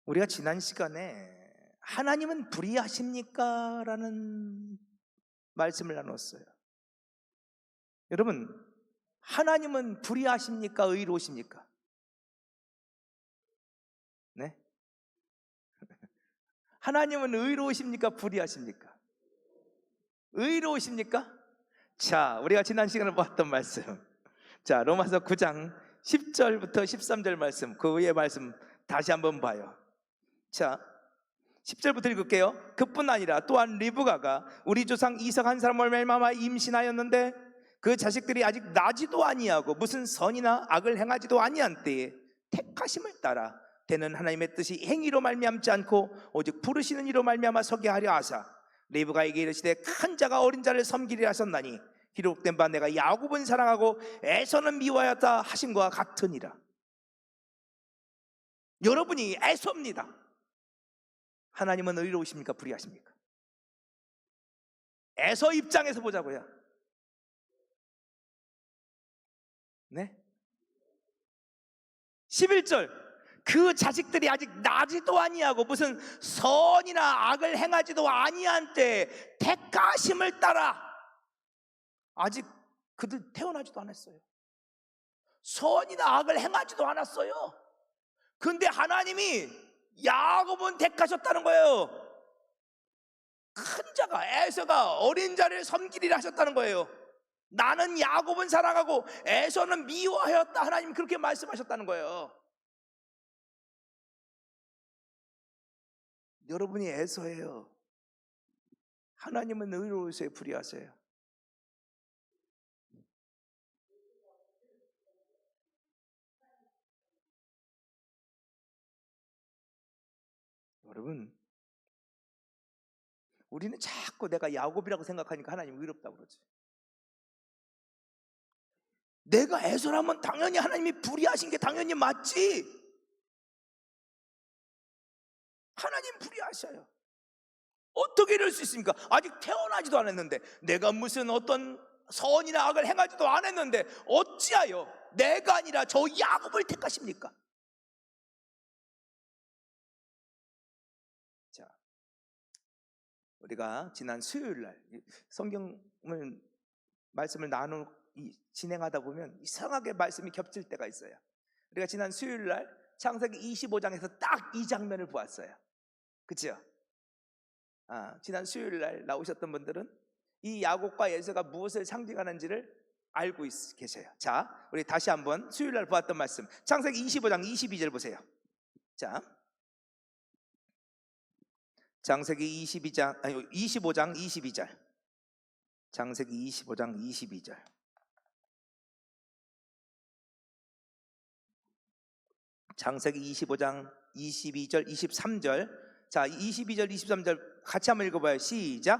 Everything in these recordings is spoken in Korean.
우리가 지난 시간에 하나님은 불의하십니까? 라는 말씀을 나눴어요. 여러분, 하나님은 불의하십니까? 의로우십니까? 네? 하나님은 의로우십니까? 불의하십니까? 의로우십니까? 자, 우리가 지난 시간에 봤던 말씀, 자, 로마서 9장 10절부터 13절 말씀, 그 위의 말씀 다시 한번 봐요. 자, 10절부터 읽을게요. 그뿐 아니라 또한 리브가가 우리 조상 이삭 한 사람을 맺마마 임신하였는데 그 자식들이 아직 나지도 아니하고 무슨 선이나 악을 행하지도 아니한 때에 택하심을 따라 되는 하나님의 뜻이 행위로 말미암지 않고 오직 부르시는 이로 말미암아 서게 하려 하사 리브가에게 이르시되 큰 자가 어린 자를 섬기리라 하셨나니 기록된 바 내가 야곱은 사랑하고 에서는 미워하였다 하심과 같으니라. 여러분이 에서입니다. 하나님은 의로우십니까? 불의하십니까? 에서 입장에서 보자고요. 네? 11절 그 자식들이 아직 나지도 아니하고 무슨 선이나 악을 행하지도 아니한 때 택하심을 따라 아직 그들 태어나지도 않았어요. 선이나 악을 행하지도 않았어요. 근데 하나님이 야곱은 택하셨다는 거예요. 큰 자가 에서가 어린 자를 섬기리라 하셨다는 거예요. 나는 야곱은 사랑하고 에서는 미워하였다. 하나님 그렇게 말씀하셨다는 거예요. 여러분이 에서예요. 하나님은 의로우세요? 불의하세요? 여러분, 우리는 자꾸 내가 야곱이라고 생각하니까 하나님 의롭다고 그러지. 내가 에서라면 당연히 하나님이 불의하신 게 당연히 맞지. 하나님 불의하셔요. 어떻게 이럴 수 있습니까? 아직 태어나지도 않았는데, 내가 무슨 어떤 선이나 악을 행하지도 않았는데 어찌하여 내가 아니라 저 야곱을 택하십니까? 자, 우리가 지난 수요일날 성경을 말씀을 진행하다 보면 이상하게 말씀이 겹칠 때가 있어요. 우리가 지난 수요일날 창세기 25장에서 딱 이 장면을 보았어요. 그렇죠? 지난 수요일날 나오셨던 분들은 이 야곱과 에서가 무엇을 상징하는지를 알고 계세요. 자, 우리 다시 한번 수요일날 보았던 말씀 창세기 25장 22절 보세요. 자, 창세기 25장 22절. 창세기 25장 22절. 창세기 25장 22절 23절. 자, 22절 23절 같이 한번 읽어봐요. 시작.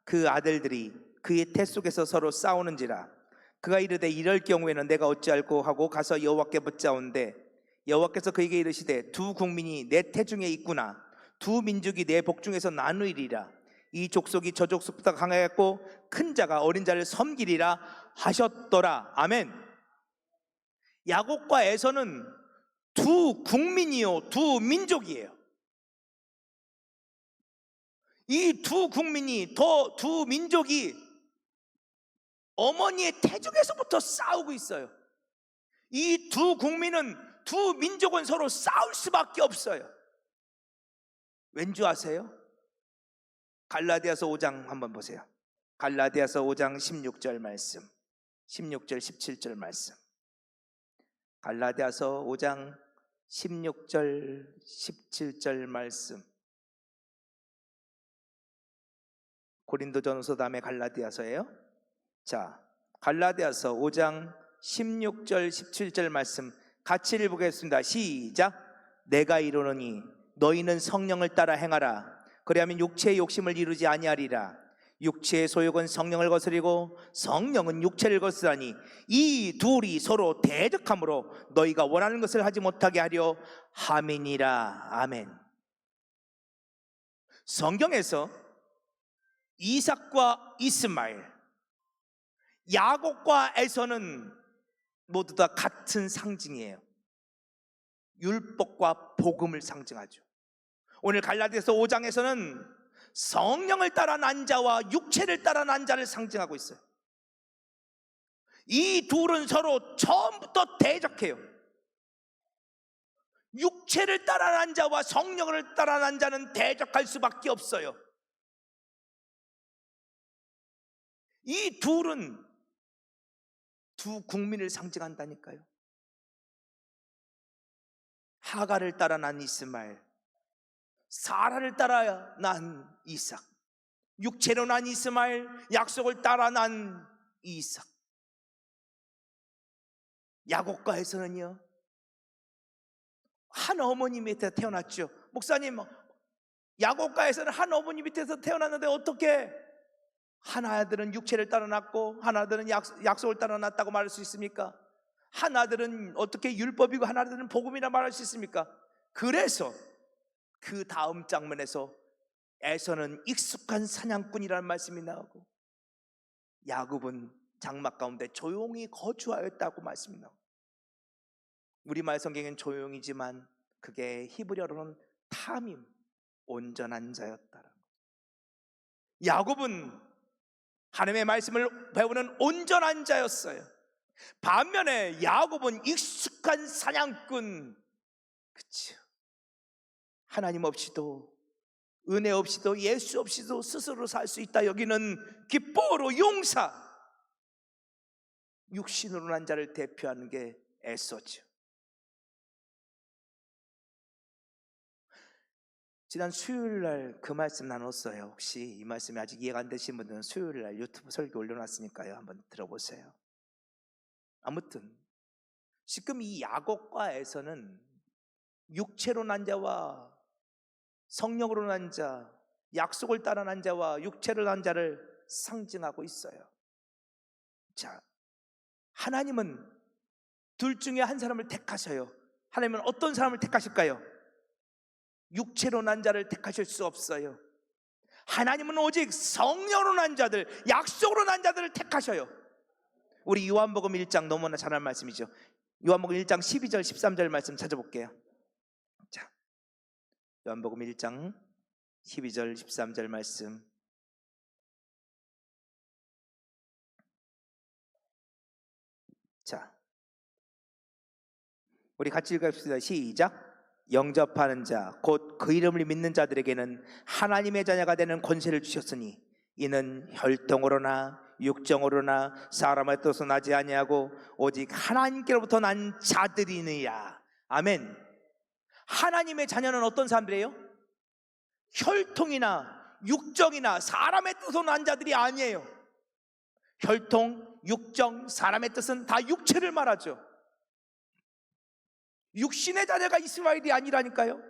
그 아들들이 그의 태 속에서 서로 싸우는지라 그가 이르되 이럴 경우에는 내가 어찌할꼬 하고 가서 여호와께 묻자온대 여호와께서 그에게 이르시되 두 국민이 내 태중에 있구나 두 민족이 내 복중에서 나누리라 이 족속이 저 족속보다 강하였고 큰 자가 어린 자를 섬기리라 하셨더라. 아멘. 야곱과 에서는 두 국민이요 두 민족이에요. 이 두 국민이 두 민족이 어머니의 태중에서부터 싸우고 있어요. 이 두 국민은 두 민족은 서로 싸울 수밖에 없어요. 왠지 아세요? 갈라디아서 5장 한번 보세요. 갈라디아서 5장 16절 말씀 16절 17절 말씀 갈라디아서 5장 16절 17절 말씀 고린도전서 다음에 갈라디아서예요. 자, 갈라디아서 5장 16절 17절 말씀 같이 읽어보겠습니다. 시작. 내가 이르노니 너희는 성령을 따라 행하라. 그리하면 육체의 욕심을 이루지 아니하리라. 육체의 소욕은 성령을 거스리고 성령은 육체를 거스르니 이 둘이 서로 대적함으로 너희가 원하는 것을 하지 못하게 하려 함이니라. 아멘. 성경에서 이삭과 이스마엘, 야곱과 에서는 모두 다 같은 상징이에요. 율법과 복음을 상징하죠. 오늘 갈라디아서 5장에서는 성령을 따라 난 자와 육체를 따라 난 자를 상징하고 있어요. 이 둘은 서로 처음부터 대적해요. 육체를 따라 난 자와 성령을 따라 난 자는 대적할 수밖에 없어요. 이 둘은 두 국민을 상징한다니까요. 하갈을 따라 난 이스마엘, 사라를 따라 난 이삭, 육체로 난 이스마엘, 약속을 따라 난 이삭. 야곱과에서는요, 한 어머니 밑에서 태어났죠. 목사님, 야곱과에서는 한 어머니 밑에서 태어났는데 어떻게 한 아들은 육체를 따라 났고 한 아들은 약속을 따라 났다고 말할 수 있습니까? 한 아들은 어떻게 율법이고 한 아들은 복음이라 말할 수 있습니까? 그래서 그 다음 장면에서 에서는 익숙한 사냥꾼이라는 말씀이 나오고 야곱은 장막 가운데 조용히 거주하였다고 말씀이 나옵니다. 우리말 성경엔 조용이지만 그게 히브리어로는 탐임, 온전한 자였다라는 거죠. 야곱은 하나님의 말씀을 배우는 온전한 자였어요. 반면에 야곱은 익숙한 사냥꾼. 그렇죠. 하나님 없이도, 은혜 없이도, 예수 없이도 스스로 살 수 있다 여기는 기뻐로 용사, 육신으로 난 자를 대표하는 게 에서죠. 지난 수요일날 그 말씀 나눴어요. 혹시 이 말씀이 아직 이해가 안 되신 분들은 수요일날 유튜브 설교 올려놨으니까요, 한번 들어보세요. 아무튼 지금 이 야곱과에서는 육체로 난 자와 성령으로 난 자, 약속을 따라 난 자와 육체로 난 자를 상징하고 있어요. 자, 하나님은 둘 중에 한 사람을 택하셔요. 하나님은 어떤 사람을 택하실까요? 육체로 난 자를 택하실 수 없어요. 하나님은 오직 성령으로 난 자들, 약속으로 난 자들을 택하셔요. 우리 요한복음 1장 너무나 잘한 말씀이죠. 요한복음 1장 12절 13절 말씀 찾아볼게요. 자, 요한복음 1장 12절 13절 말씀. 자, 우리 같이 읽읍시다. 시작. 영접하는 자, 곧 그 이름을 믿는 자들에게는 하나님의 자녀가 되는 권세를 주셨으니 이는 혈통으로나 육정으로나 사람의 뜻으로 나지 아니하고 오직 하나님께로부터 난 자들이니라. 아멘. 하나님의 자녀는 어떤 사람들이에요? 혈통이나 육정이나 사람의 뜻으로 난 자들이 아니에요. 혈통, 육정, 사람의 뜻은 다 육체를 말하죠. 육신의 자녀가 이스라엘이 아니라니까요.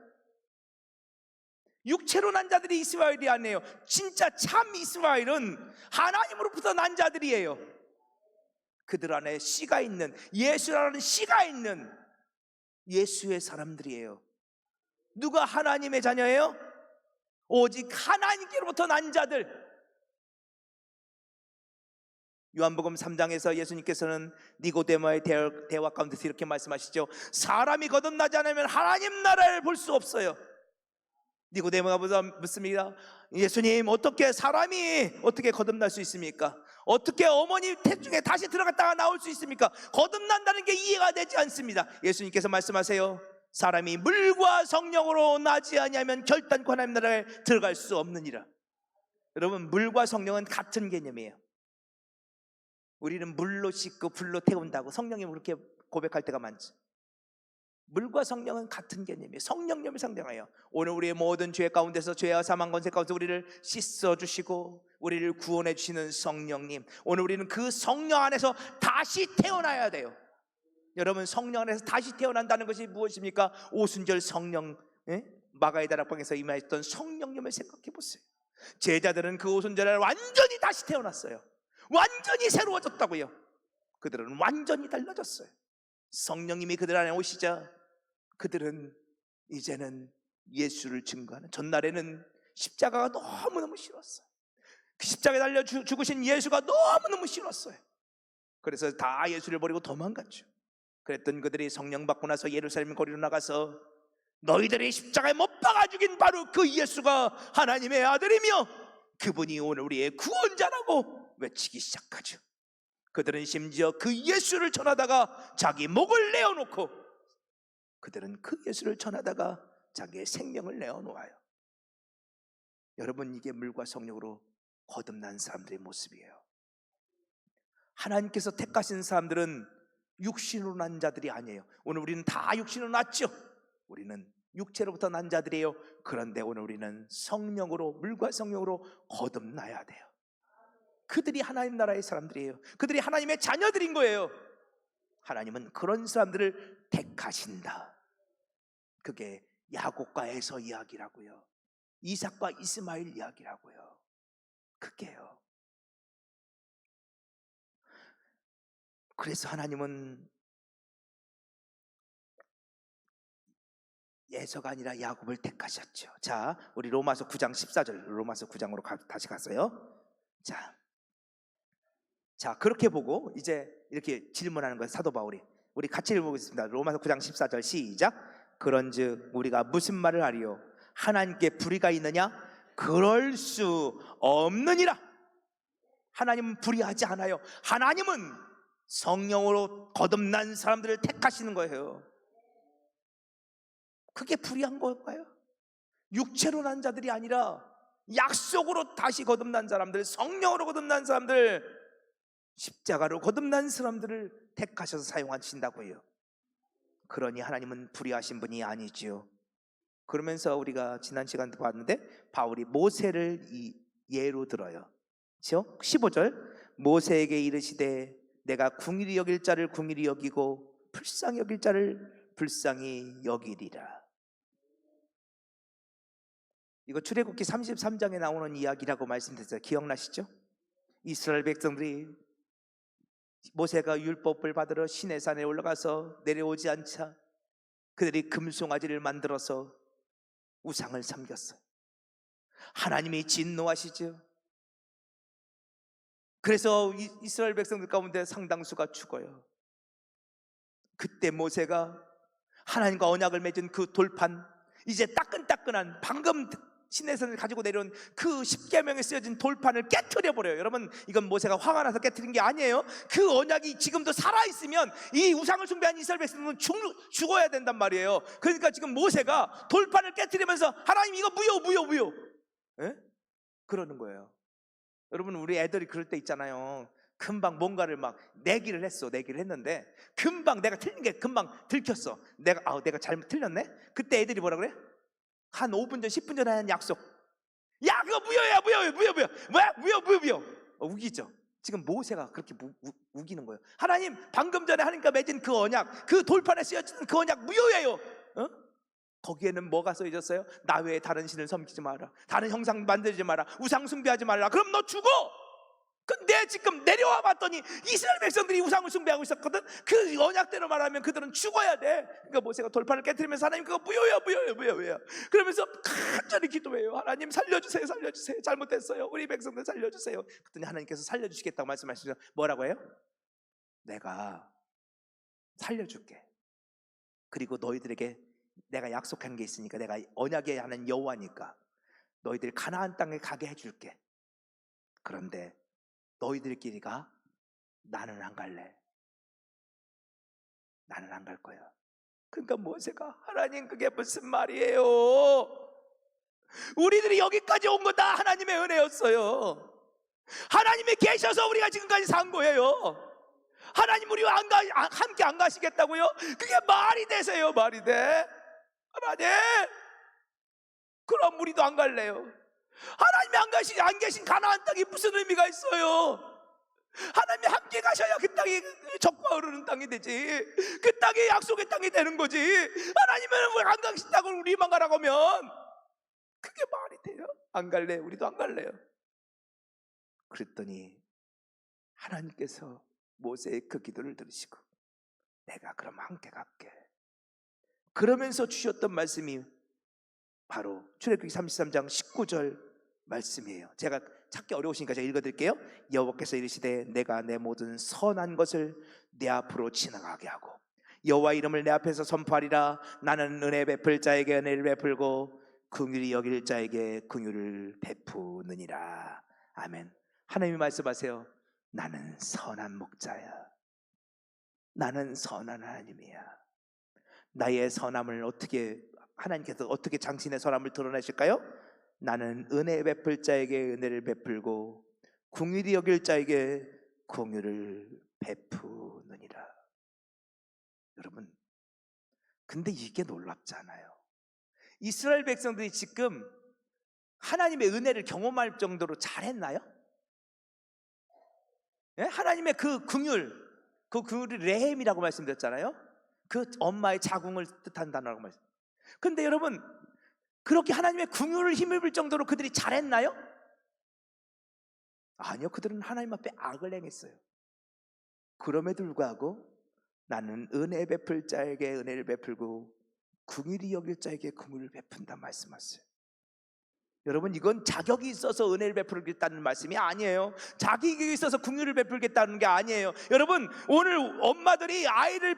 육체로 난 자들이 이스라엘이 아니에요. 진짜 참 이스라엘은 하나님으로부터 난 자들이에요. 그들 안에 씨가 있는, 예수라는 씨가 있는 예수의 사람들이에요. 누가 하나님의 자녀예요? 오직 하나님께로부터 난 자들. 요한복음 3장에서 예수님께서는 니고데모의 대화 가운데서 이렇게 말씀하시죠. 사람이 거듭나지 않으면 하나님 나라를 볼 수 없어요. 니고데모가 묻습니다. 예수님, 어떻게 사람이 어떻게 거듭날 수 있습니까? 어떻게 어머니 태중에 다시 들어갔다가 나올 수 있습니까? 거듭난다는 게 이해가 되지 않습니다. 예수님께서 말씀하세요. 사람이 물과 성령으로 나지 아니하면 결단코 하나님 나라에 들어갈 수 없느니라. 여러분, 물과 성령은 같은 개념이에요. 우리는 물로 씻고 불로 태운다고 성령이 그렇게 고백할 때가 많지. 물과 성령은 같은 개념이에요. 성령님을 상징해요. 오늘 우리의 모든 죄 가운데서, 죄와 사망 권세 가운데서 우리를 씻어주시고 우리를 구원해 주시는 성령님, 오늘 우리는 그 성령 안에서 다시 태어나야 돼요. 여러분, 성령 안에서 다시 태어난다는 것이 무엇입니까? 오순절 성령, 마가의 다락방에서 임하였던 성령님을 생각해 보세요. 제자들은 그 오순절에 완전히 다시 태어났어요. 완전히 새로워졌다고요. 그들은 완전히 달라졌어요. 성령님이 그들 안에 오시자 그들은 이제는 예수를 증거하는, 전날에는 십자가가 너무너무 싫었어요. 그 십자가에 달려 죽으신 예수가 너무너무 싫었어요. 그래서 다 예수를 버리고 도망갔죠. 그랬던 그들이 성령 받고 나서 예루살렘 거리로 나가서 너희들이 십자가에 못 박아 죽인 바로 그 예수가 하나님의 아들이며 그분이 오늘 우리의 구원자라고 외치기 시작하죠. 그들은 심지어 그 예수를 전하다가 자기 목을 내어놓고, 그들은 그 예수를 전하다가 자기의 생명을 내어놓아요. 여러분, 이게 물과 성령으로 거듭난 사람들의 모습이에요. 하나님께서 택하신 사람들은 육신으로 난 자들이 아니에요. 오늘 우리는 다 육신으로 났죠. 우리는 육체로부터 난 자들이에요. 그런데 오늘 우리는 성령으로, 물과 성령으로 거듭나야 돼요. 그들이 하나님 나라의 사람들이에요. 그들이 하나님의 자녀들인 거예요. 하나님은 그런 사람들을 택하신다. 그게 야곱과 에서 이야기라고요. 이삭과 이스마엘 이야기라고요. 그게요. 그래서 하나님은 에서가 아니라 야곱을 택하셨죠. 자, 우리 로마서 9장 14절, 로마서 9장으로 다시 갔어요. 자, 그렇게 보고 이제 이렇게 질문하는 거예요, 사도 바울이. 우리 같이 읽어보겠습니다. 로마서 9장 14절 시작. 그런즉 우리가 무슨 말을 하리요? 하나님께 불의가 있느냐? 그럴 수 없느니라. 하나님은 불의하지 않아요. 하나님은 성령으로 거듭난 사람들을 택하시는 거예요. 그게 불의한 걸까요? 육체로 난 자들이 아니라 약속으로 다시 거듭난 사람들, 성령으로 거듭난 사람들, 십자가로 거듭난 사람들을 택하셔서 사용하신다고요. 그러니 하나님은 불의하신 분이 아니지요. 그러면서 우리가 지난 시간에 봤는데 바울이 모세를 예로 들어요. 그렇죠? 15절, 모세에게 이르시되 내가 궁일이 여길 자를 궁일이 여기고 불쌍히 여길 자를 불쌍히 여기리라. 이거 출애굽기 33장에 나오는 이야기라고 말씀드렸어요. 기억나시죠? 이스라엘 백성들이 모세가 율법을 받으러 시내산에 올라가서 내려오지 않자 그들이 금송아지를 만들어서 우상을 섬겼어요. 하나님이 진노하시죠. 그래서 이스라엘 백성들 가운데 상당수가 죽어요. 그때 모세가 하나님과 언약을 맺은 그 돌판, 이제 따끈따끈한 방금 시내산을 가지고 내려온 그 십계명에 쓰여진 돌판을 깨트려 버려요. 여러분, 이건 모세가 화가 나서 깨트린 게 아니에요. 그 언약이 지금도 살아있으면 이 우상을 숭배한 이스라엘 백성은 죽어야 된단 말이에요. 그러니까 지금 모세가 돌판을 깨트리면서 하나님 이거 무효 예? 그러는 거예요. 여러분, 우리 애들이 그럴 때 있잖아요. 금방 뭔가를 막 내기를 했는데 금방 내가 틀린 게 금방 들켰어. 내가 잘못 틀렸네. 그때 애들이 뭐라 그래? 한 5분 전 10분 전에 한 약속, 야 그거 무효야. 뭐야 무효. 우기죠. 지금 모세가 그렇게 우기는 거예요. 하나님, 방금 전에 하나님과 맺은 그 언약, 그 돌판에 쓰여진 그 언약 무효예요. 어? 거기에는 뭐가 써있었어요? 나 외에 다른 신을 섬기지 마라, 다른 형상 만들지 마라, 우상 숭배하지 말라. 그럼 너 죽어. 근데 지금 내려와 봤더니 이스라엘 백성들이 우상을 숭배하고 있었거든. 그 언약대로 말하면 그들은 죽어야 돼. 그러니까 모세가 돌판을 깨트리면서 하나님 그거 무효야. 그러면서 간절히 기도해요. 하나님 살려주세요. 잘못했어요. 우리 백성들 살려주세요. 그랬더니 하나님께서 살려주시겠다고 말씀하시죠. 뭐라고 해요? 내가 살려줄게. 그리고 너희들에게 내가 약속한 게 있으니까, 내가 언약에 하는 여호와니까 너희들 가나안 땅에 가게 해줄게. 그런데 너희들끼리 가. 나는 안 갈래. 나는 안 갈 거야. 그러니까 모세가, 하나님 그게 무슨 말이에요? 우리들이 여기까지 온 거 다 하나님의 은혜였어요. 하나님이 계셔서 우리가 지금까지 산 거예요. 하나님 우리와 함께 안 가시겠다고요? 그게 말이 되세요? 말이 돼? 하나님, 그럼 우리도 안 갈래요. 하나님이 안 계신 가나안 땅이 무슨 의미가 있어요? 하나님이 함께 가셔야 그 땅이 적과 흐르는 땅이 되지, 그 땅이 약속의 땅이 되는 거지. 하나님은 왜 안 가신다고 우리만 가라고 하면 그게 말이 돼요? 안 갈래. 우리도 안 갈래요. 그랬더니 하나님께서 모세의 그 기도를 들으시고 내가 그럼 함께 갈게. 그러면서 주셨던 말씀이 바로 출애굽기 33장 19절 말씀이에요. 제가 찾기 어려우시니까 제가 읽어드릴게요. 여호와께서 이르시되 내가 내 모든 선한 것을 내 앞으로 지나가게 하고 여호와 이름을 내 앞에서 선포하리라. 나는 은혜 베풀 자에게 은혜를 베풀고 긍휼히 여길 자에게 긍휼을 베푸느니라. 아멘. 하나님이 말씀하세요. 나는 선한 목자야. 나는 선한 하나님이야. 나의 선함을 어떻게, 하나님께서 어떻게 당신의 선함을 드러내실까요? 나는 은혜 베풀 자에게 은혜를 베풀고 긍휼히 여길 자에게 긍휼을 베푸느니라. 여러분, 근데 이게 놀랍잖아요. 이스라엘 백성들이 지금 하나님의 은혜를 경험할 정도로 잘했나요? 예? 하나님의 그 긍휼이 레헴이라고 말씀드렸잖아요. 그 엄마의 자궁을 뜻한 단어라고 말씀. 근데 여러분, 그렇게 하나님의 긍휼을 힘입을 정도로 그들이 잘했나요? 아니요, 그들은 하나님 앞에 악을 행했어요. 그럼에도 불구하고 나는 은혜 베풀 자에게 은혜를 베풀고 긍휼히 여길 자에게 긍휼을 베푼다 말씀하세요. 여러분, 이건 자격이 있어서 은혜를 베풀겠다는 말씀이 아니에요. 자격이 있어서 긍휼을 베풀겠다는 게 아니에요. 여러분, 오늘 엄마들이 아이를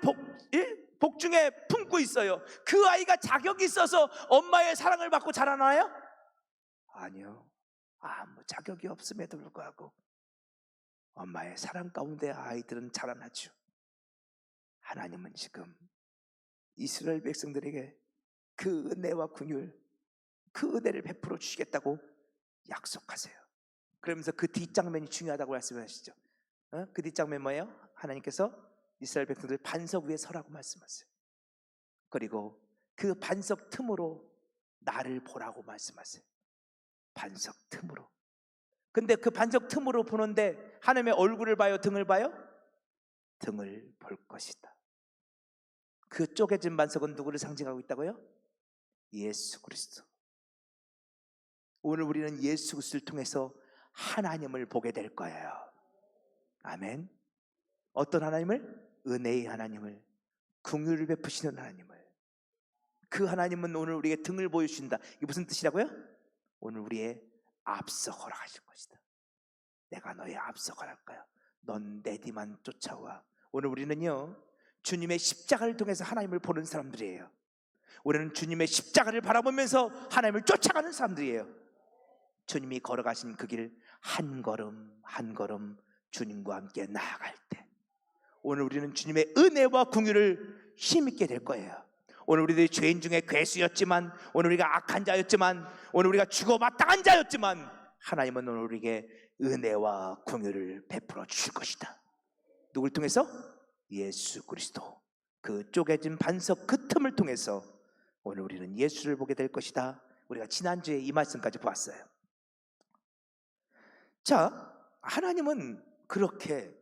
복중에 품고 있어요. 그 아이가 자격이 있어서 엄마의 사랑을 받고 자라나요? 아니요. 아무 자격이 없음에도 불구하고 엄마의 사랑 가운데 아이들은 자라나죠. 하나님은 지금 이스라엘 백성들에게 그 은혜와 긍휼, 그 은혜를 베풀어 주시겠다고 약속하세요. 그러면서 그 뒷장면이 중요하다고 말씀하시죠. 그 뒷장면 뭐예요? 하나님께서 이스라엘 백성들 반석 위에 서라고 말씀하세요. 그리고 그 반석 틈으로 나를 보라고 말씀하세요. 반석 틈으로. 근데 그 반석 틈으로 보는데 하나님의 얼굴을 봐요, 등을 봐요? 등을 볼 것이다. 그 쪼개진 반석은 누구를 상징하고 있다고요? 예수 그리스도. 오늘 우리는 예수 그리스도를 통해서 하나님을 보게 될 거예요. 아멘. 어떤 하나님을? 은혜의 하나님을, 긍휼을 베푸시는 하나님을. 그 하나님은 오늘 우리에게 등을 보여주신다. 이게 무슨 뜻이라고요? 오늘 우리의 앞서 걸어가실 것이다. 내가 너의 앞서 걸을 거야. 넌 내 뒤만 쫓아와. 오늘 우리는요, 주님의 십자가를 통해서 하나님을 보는 사람들이에요. 우리는 주님의 십자가를 바라보면서 하나님을 쫓아가는 사람들이에요. 주님이 걸어가신 그 길 한 걸음 한 걸음 주님과 함께 나아갈 때 오늘 우리는 주님의 은혜와 긍휼을 힘입게 될 거예요. 오늘 우리들이 죄인 중에 괴수였지만, 오늘 우리가 악한 자였지만, 오늘 우리가 죽어마땅한 자였지만, 하나님은 오늘 우리에게 은혜와 긍휼을 베풀어 주실 것이다. 누굴 통해서? 예수 그리스도. 그 쪼개진 반석 그 틈을 통해서 오늘 우리는 예수를 보게 될 것이다. 우리가 지난주에 이 말씀까지 보았어요. 자, 하나님은 그렇게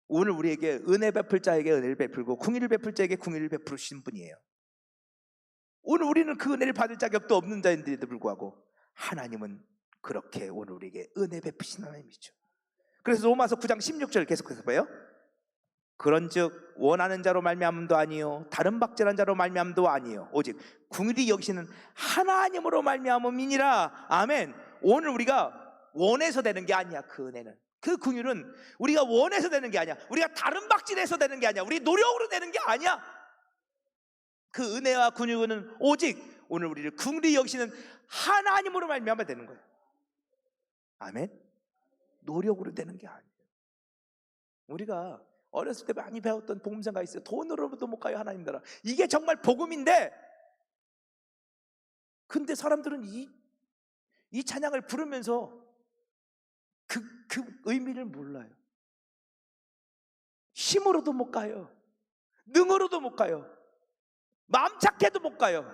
오늘 우리에게 은혜 베풀 자에게 은혜를 베풀고 긍휼을 베풀 자에게 긍휼을 베푸시는 분이에요. 오늘 우리는 그 은혜를 받을 자격도 없는 자인데도 불구하고 하나님은 그렇게 오늘 우리에게 은혜 베푸신 하나님이죠. 그래서 로마서 9장 16절 계속해서 봐요. 그런즉 원하는 자로 말미암음도 아니요 다른 박제한 자로 말미암음도 아니요 오직 긍휼히 여기시는 하나님으로 말미암음이니라. 아멘. 오늘 우리가 원해서 되는 게 아니야. 그 은혜는, 그 긍휼은 우리가 원해서 되는 게 아니야. 우리가 다른 박질해서 되는 게 아니야. 우리 노력으로 되는 게 아니야. 그 은혜와 긍휼은 오직 오늘 우리를 긍휼히 여기시는 하나님으로 말미암아 되는 거예요. 아멘. 노력으로 되는 게 아니에요. 우리가 어렸을 때 많이 배웠던 복음서가 있어요. 돈으로도 못 가요 하나님 나라. 이게 정말 복음인데, 근데 사람들은 이 찬양을 부르면서 그 의미를 몰라요. 힘으로도 못 가요. 능으로도 못 가요. 마음 착해도 못 가요.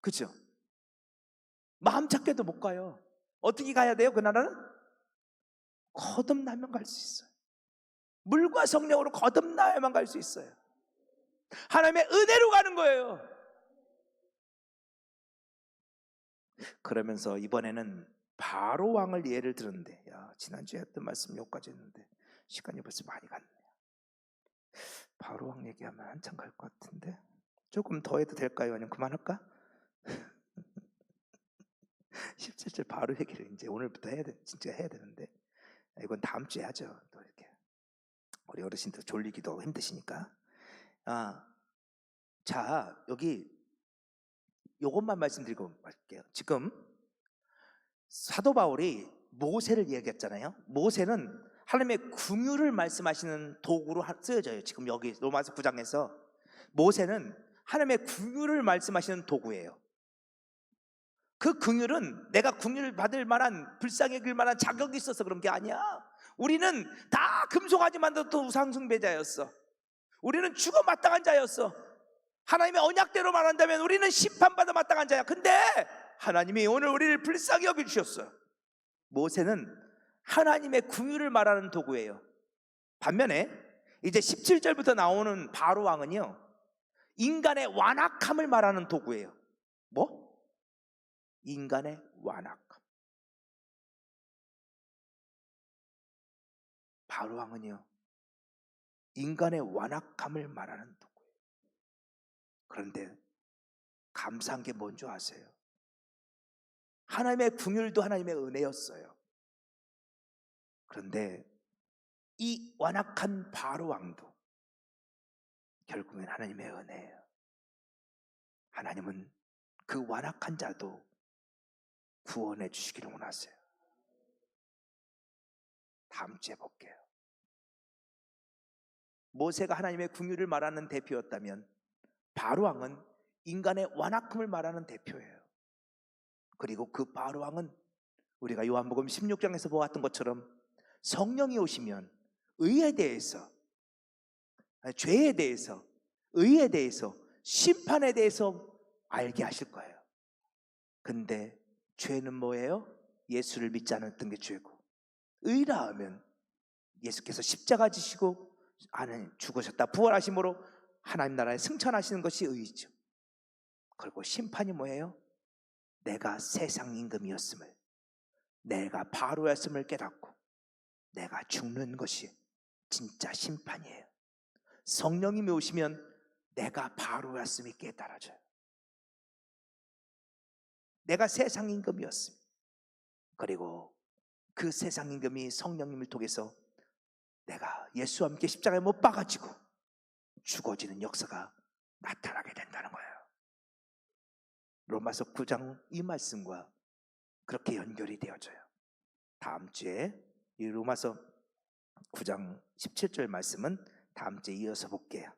그렇죠? 마음 착해도 못 가요. 어떻게 가야 돼요? 그 나라는? 거듭나면 갈 수 있어요. 물과 성령으로 거듭나야만 갈 수 있어요. 하나님의 은혜로 가는 거예요. 그러면서 이번에는 바로 왕을 예를 들었는데, 야, 지난주에 했던 말씀 여기까지 했는데 시간이 벌써 많이 갔네요. 바로 왕 얘기하면 한참 갈 것 같은데 조금 더 해도 될까요? 아니면 그만할까? 17절 바로 얘기를 이제 오늘부터 진짜 해야 되는데, 이건 다음 주에 하죠. 또 이렇게 우리 어르신들 졸리기도 힘드시니까. 아, 자, 여기 요것만 말씀드리고 갈게요. 지금 사도 바울이 모세를 얘기했잖아요. 모세는 하나님의 긍휼을 말씀하시는 도구로 쓰여져요. 지금 여기 로마서 9장에서 모세는 하나님의 긍휼을 말씀하시는 도구예요. 그 긍휼은 내가 긍휼을 받을 만한, 불쌍히 여길 만한 자격이 있어서 그런 게 아니야. 우리는 다 금송아지만도 우상 숭배자였어. 우리는 죽어 마땅한 자였어. 하나님의 언약대로 말한다면 우리는 심판받아 마땅한 자야. 근데 하나님이 오늘 우리를 불쌍히 여겨주셨어. 모세는 하나님의 긍휼을 말하는 도구예요. 반면에 이제 17절부터 나오는 바로 왕은요, 인간의 완악함을 말하는 도구예요. 뭐? 인간의 완악함. 바로 왕은요, 인간의 완악함을 말하는 도구예요. 그런데 감사한 게 뭔지 아세요? 하나님의 긍휼도 하나님의 은혜였어요. 그런데 이 완악한 바로 왕도 결국엔 하나님의 은혜예요. 하나님은 그 완악한 자도 구원해 주시기를 원하세요. 다음 주에 볼게요. 모세가 하나님의 긍휼을 말하는 대표였다면 바로 왕은 인간의 완악함을 말하는 대표예요. 그리고 그 바로 왕은 우리가 요한복음 16장에서 보았던 것처럼 성령이 오시면 의에 대해서, 죄에 대해서, 의에 대해서, 심판에 대해서 알게 하실 거예요. 근데 죄는 뭐예요? 예수를 믿지 않았던 게 죄고, 의라 하면 예수께서 십자가 지시고 죽으셨다 부활하심으로 하나님 나라에 승천하시는 것이 의이죠. 그리고 심판이 뭐예요? 내가 세상 임금이었음을, 내가 바로였음을 깨닫고 내가 죽는 것이 진짜 심판이에요. 성령님이 오시면 내가 바로였음이 깨달아져요. 내가 세상 임금이었음, 그리고 그 세상 임금이 성령님을 통해서 내가 예수와 함께 십자가에 못 박아지고 죽어지는 역사가 나타나게 된다는 거예요. 로마서 9장 이 말씀과 그렇게 연결이 되어져요. 다음 주에 이 로마서 9장 17절 말씀은 다음 주에 이어서 볼게요.